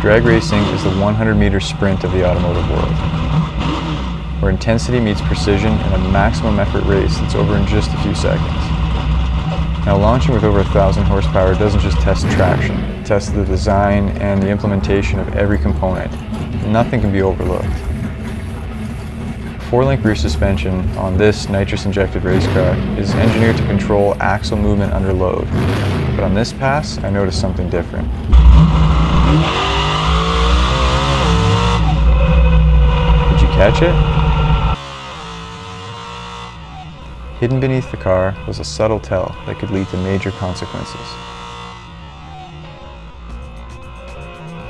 Drag racing is the 100-meter sprint of the automotive world, where intensity meets precision in a maximum effort race that's over in just a few seconds. Now, launching with over 1,000 horsepower doesn't just test traction, it tests the design and the implementation of every component. Nothing can be overlooked. Four-link rear suspension on this nitrous-injected race car is engineered to control axle movement under load. But on this pass, I noticed something different. Did you catch it? Hidden beneath the car was a subtle tell that could lead to major consequences.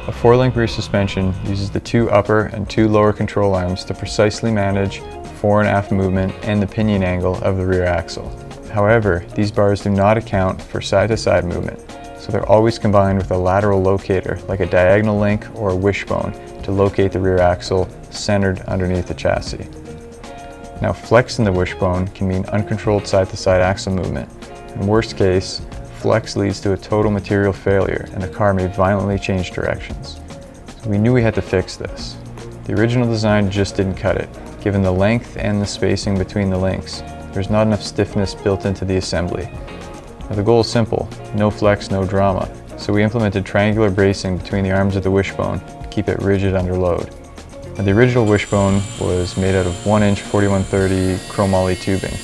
A four-link rear suspension uses the two upper and two lower control arms to precisely manage fore and aft movement and the pinion angle of the rear axle. However, these bars do not account for side-to-side movement, so they're always combined with a lateral locator, like a diagonal link or a wishbone, to locate the rear axle centered underneath the chassis. Now, flex in the wishbone can mean uncontrolled side-to-side axle movement. In worst case, flex leads to a total material failure and the car may violently change directions. So we knew we had to fix this. The original design just didn't cut it. Given the length and the spacing between the links, there's not enough stiffness built into the assembly. Now, the goal is simple: no flex, no drama. So we implemented triangular bracing between the arms of the wishbone to keep it rigid under load. Now, the original wishbone was made out of 1-inch 4130 chromoly tubing,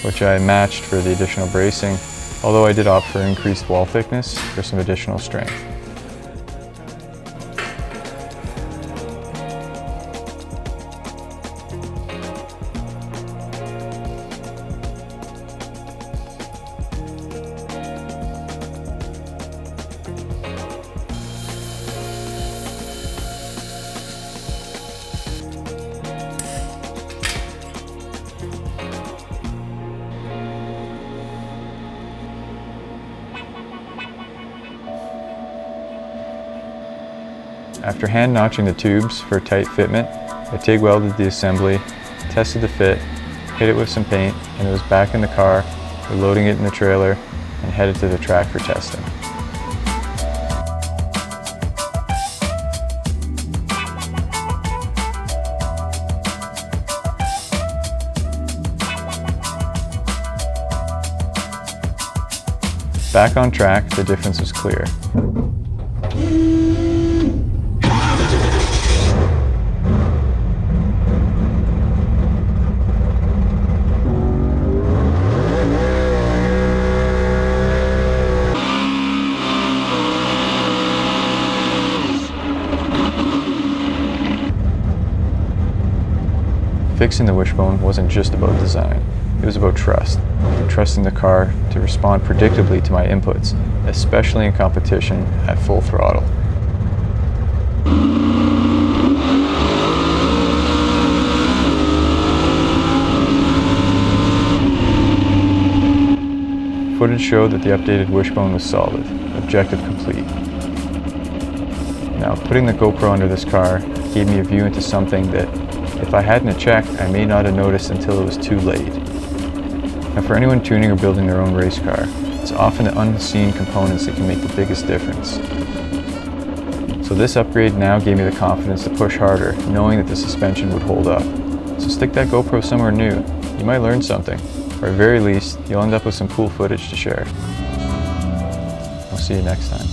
which I matched for the additional bracing, although I did opt for increased wall thickness for some additional strength. After hand notching the tubes for tight fitment, I TIG welded the assembly, tested the fit, hit it with some paint, and it was back in the car. We're loading it in the trailer and headed to the track for testing. Back on track, the difference was clear. Fixing the wishbone wasn't just about design, it was about trust. Trusting the car to respond predictably to my inputs, especially in competition at full throttle. Footage showed that the updated wishbone was solid, objective complete. Now, putting the GoPro under this car gave me a view into something that, if I hadn't checked, I may not have noticed until it was too late. Now, for anyone tuning or building their own race car, it's often the unseen components that can make the biggest difference. So this upgrade now gave me the confidence to push harder, knowing that the suspension would hold up. So stick that GoPro somewhere new. You might learn something, or at very least, you'll end up with some cool footage to share. I'll see you next time.